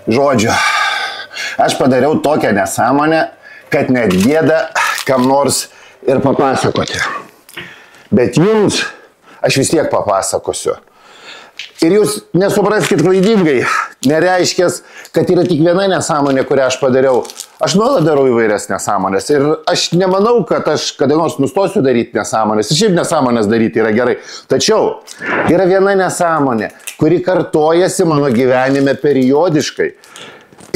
Žodžiu, aš padariau tokią nesąmonę, kad net gėda kam nors ir papasakoti. Bet jums aš vis tiek papasakosiu. Ir jūs nesupraskit klaidingai, nereiškės, kad yra tik viena nesąmonė, kurią aš padariau. Aš nuolat darau įvairias nesąmonės ir aš nemanau, kad aš kada nors nustosiu daryti nesąmonės. Ir šiaip nesąmonės daryti yra gerai. Tačiau yra viena nesąmonė, kuri kartojasi mano gyvenime periodiškai.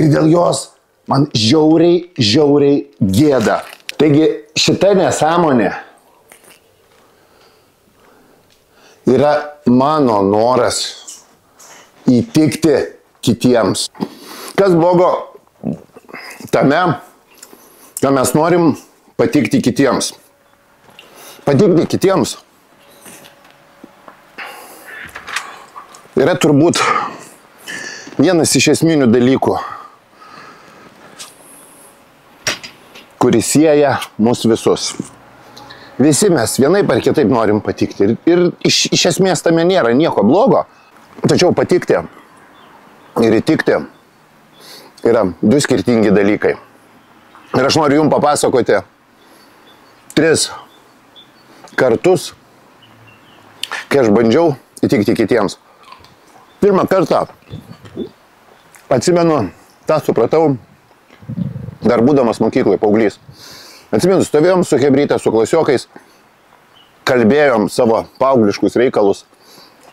Ir dėl jos man žiauriai gėda. Taigi šita nesąmonė yra mano noras įtikti kitiems. Kas blogo tame, ką mes norim patikti kitiems? Patikti kitiems yra turbūt vienas iš esminių dalykų, kuris sieja mus visus. Visi mes vienaip ar kitaip norim patikti. Ir iš esmės tame nėra nieko blogo. Tačiau patikti ir įtikti yra du skirtingi dalykai. Ir aš noriu jums papasakoti 3 kartus, kai aš bandžiau įtikti kitiems. Pirmą kartą, atsimenu, tą supratau, dar būdamas mokykloje, paauglys. Atsimenu, stovėjom su hebryte, su klasiokais, kalbėjom savo paaugliškus reikalus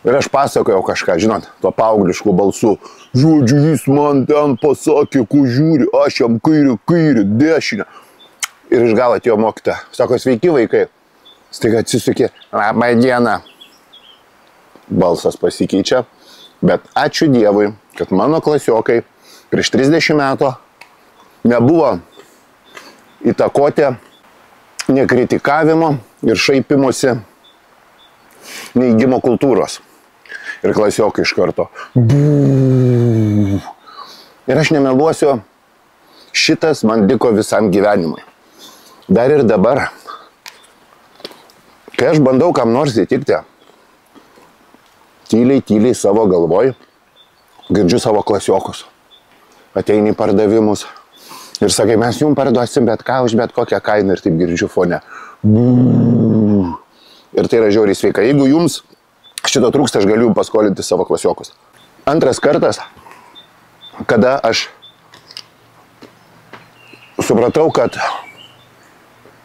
ir aš pasakojau kažką, žinot, tuo paauglišku balsu. Žodžiu, jis man ten pasakė, kur žiūri, aš jam kairį, dešinę. Ir iš gal atėjo mokytoja. Sako, sveiki vaikai. Staiga atsisukė, labą dieną. Balsas pasikeičia, bet ačiū Dievui, kad mano klasiokai prieš 30 metų nebuvo įtakoti nekritikavimo ir šaipimosi neigimo kultūros. Ir klasiokai iš karto. Ir aš nemeluosiu, šitas man liko visam gyvenimui. Dar ir dabar, kai aš bandau kam nors įtikti, tyliai savo galvoj, girdžiu savo klasiokus. Ateini į pardavimus. Ir sakai, mes jums parduosim bet ką už bet kokią kainą ir taip girdžiu fone. Ir tai yra žiauriai sveika. Jeigu jums šito trūksta, aš galiu jums paskolinti savo klasiokus. Antras kartas, kada aš supratau, kad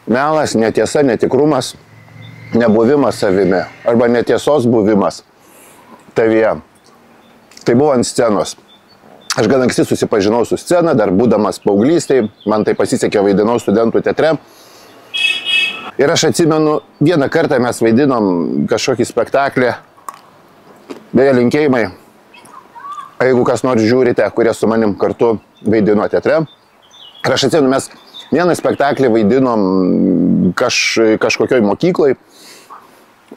melas, netiesa, netikrumas, nebuvimas savimi arba netiesos buvimas tavyje. Tai buvo ant scenos. Aš gan anksti susipažinau su scena, dar būdamas paauglystėj, man tai pasisekė, vaidinau studentų teatre. Ir aš atsimenu, vieną kartą mes vaidinom kažkokį spektaklį, beje linkėjimai, jeigu kas nors žiūrite, kurie su manim kartu vaidino teatre. Ir aš atsimenu, mes vieną spektaklį vaidinom kažkokioj mokykloj.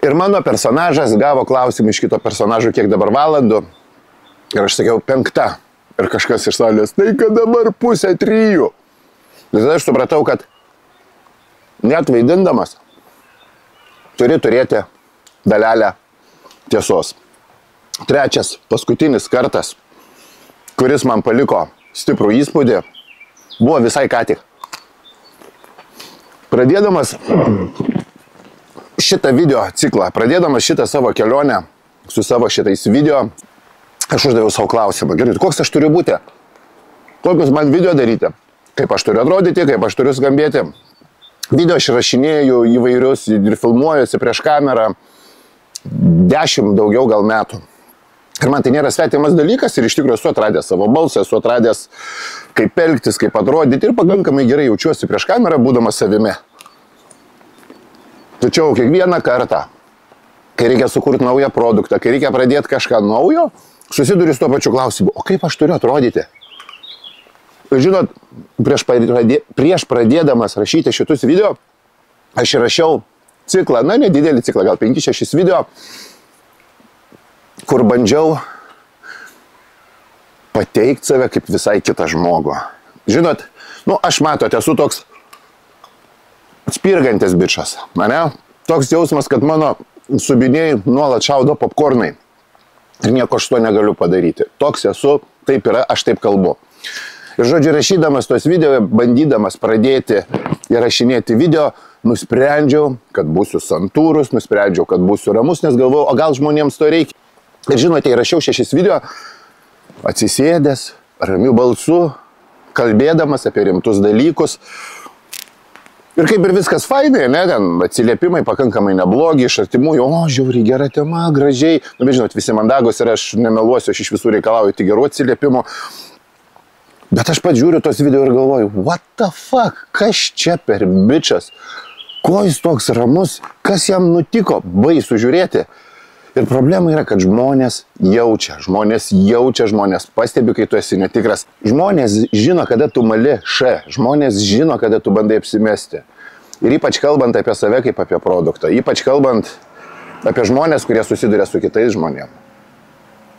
Ir mano personažas gavo klausimą iš kito personažo, kiek dabar valandų. Ir aš sakiau, 5. Ir kažkas iš salės, tai kad dabar 2:30. Ir tada aš supratau, kad net vaidindamas turi turėti dalelę tiesos. Trečias, paskutinis kartas, kuris man paliko stiprų įspūdį, buvo visai ką tik. Pradėdamas šitą video ciklą, pradėdamas šitą savo kelionę su savo šitais video, aš uždaviau savo klausimą. Gerai, koks aš turiu būti? Kokius man video daryti? Kaip aš turiu atrodyti, kaip aš turiu skambėti? Video aš rašinėjau įvairius ir filmuojuosi prieš kamerą 10 daugiau gal metų. Ir man tai nėra svetimas dalykas ir iš tikrųjų esu atradęs savo balsą, esu atradęs kaip elgtis, kaip atrodyti ir pakankamai gerai jaučiuosi prieš kamerą, būdamas savimi. Tačiau kiekvieną kartą, kai reikia sukurti naują produktą, kai reikia pradėti kažką naujo, susiduriu su tuo pačiu klausimu, o kaip aš turiu atrodyti? Žinot, prieš pradėdamas rašyti šitus video, aš rašiau ciklą, nedidelį ciklą, gal 5-6 video, kur bandžiau pateikti save kaip visai kitą žmogų. Žinot, aš matot, esu toks spirgantis bičas, ane? Toks jausmas, kad mano subiniai nuolat šaudo popkornai. Ir nieko aš to negaliu padaryti. Toks esu taip yra, aš taip kalbu. Ir žodžiu, rašydamas tos video, bandydamas pradėti įrašinėti video, nusprendžiau, kad būsiu santūrus, nusprendžiau, kad būsiu ramus, nes galvojau, o gal žmonėms to reikia. Ir žinote, įrašiau 6 video, atsisėdęs, ramiu balsu, kalbėdamas apie rimtus dalykus. Ir kaip ir viskas fainai, ne, ten atsiliepimai pakankamai neblogi, iš artimųjų, o, žiauriai, gera tema, gražiai. Nu, bet žinot, visi mandagos ir aš nemeluosiu, aš iš visų reikalauju tik gerų atsiliepimų. Bet aš pat žiūriu tos video ir galvoju, what the fuck, kas čia per bičas, ko jis toks ramus, kas jam nutiko, baisu žiūrėti. Ir problema yra, kad žmonės jaučia, žmonės pastebi, kai tu esi netikras. Žmonės žino, kada tu mali žmonės žino, kada tu bandai apsimesti. Ir ypač kalbant apie save kaip apie produktą, ypač kalbant apie žmonės, kurie susiduria su kitais žmonėmis.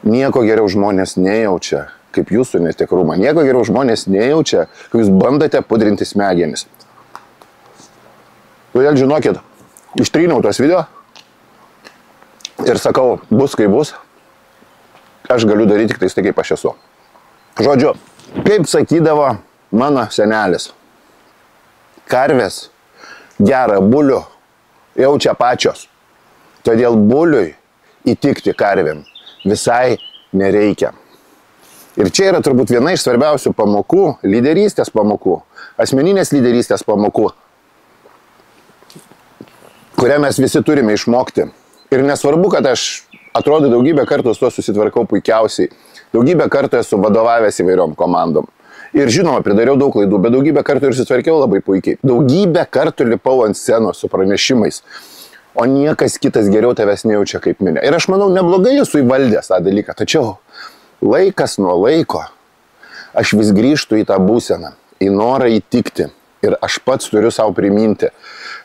Nieko geriau žmonės nejaučia, kaip jūsų netikrumą. Nieko geriau žmonės nejaučia, kai jūs bandote pudrinti smegenis. Todėl žinokit, ištryniau tos video. Ir sakau, bus kaip bus, aš galiu daryti tik tai, kaip aš esu. Žodžiu, kaip sakydavo mano senelis, karvės gerą bulių jaučia pačios. Todėl buliui įtikti karvėm visai nereikia. Ir čia yra turbūt viena iš svarbiausių pamokų, lyderystės pamokų, asmeninės lyderystės pamokų, kurią mes visi turime išmokti. Ir nesvarbu, kad aš atrodo daugybę kartų su to susitvarkau puikiausiai. Daugybę kartų esu vadovavęs įvairiom komandom. Ir žinoma, pridariau daug klaidų, bet daugybę kartų ir susitvarkiau labai puikiai. Daugybę kartų lipau ant scenos su pranešimais, o niekas kitas geriau tavęs nejaučia kaip minė. Ir aš manau, neblogai esu įvaldęs tą dalyką. Tačiau laikas nuo laiko aš vis grįžtu į tą būseną, į norą įtikti. Ir aš pats turiu savo priminti,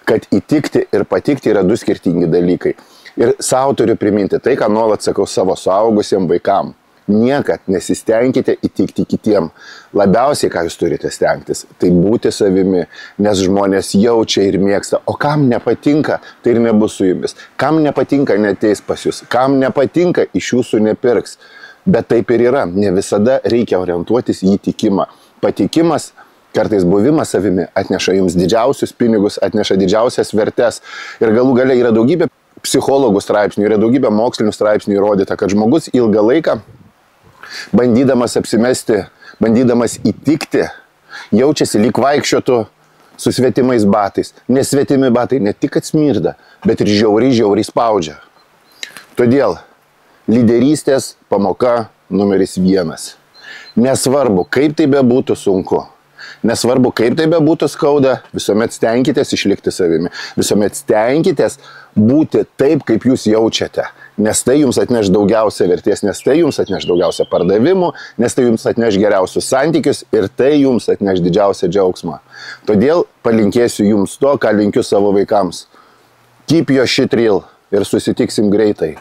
kad įtikti ir patikti yra 2 skirtingi dalykai. Ir savo turiu priminti tai, ką nuolat sakau savo suaugusiem vaikam. Niekad nesistengkite įtikti kitiem. Labiausiai, ką jūs turite stengtis, tai būti savimi, nes žmonės jaučia ir mėgsta. O kam nepatinka, tai ir nebus su jumis. Kam nepatinka, neateis pas jūs. Kam nepatinka, iš jūsų nepirks. Bet taip ir yra. Ne visada reikia orientuotis į įtikimą. Patikimas, kartais buvimas savimi atneša jums didžiausius pinigus, atneša didžiausias vertes. Ir galų gale yra daugybė psichologų straipsnių, yra daugybė mokslinių straipsnių įrodyta, kad žmogus ilgą laiką, bandydamas apsimesti, bandydamas įtikti, jaučiasi lyg vaikščiotų su svetimais batais. Nes svetimi batai ne tik atsmirda, bet ir žiauriai spaudžia. Todėl lyderystės pamoka numeris 1. Nesvarbu, kaip tai bebūtų sunku. Nesvarbu, kaip tai bebūtų skauda, visuomet stenkitės išlikti savimi. Visuomet stenkitės būti taip, kaip jūs jaučiate. Nes tai jums atneš daugiausia vertės, nes tai jums atneš daugiausia pardavimų, nes tai jums atneš geriausius santykius ir tai jums atneš didžiausią džiaugsmą. Todėl palinkėsiu jums to, ką linkiu savo vaikams. Keep your shit real ir susitiksim greitai.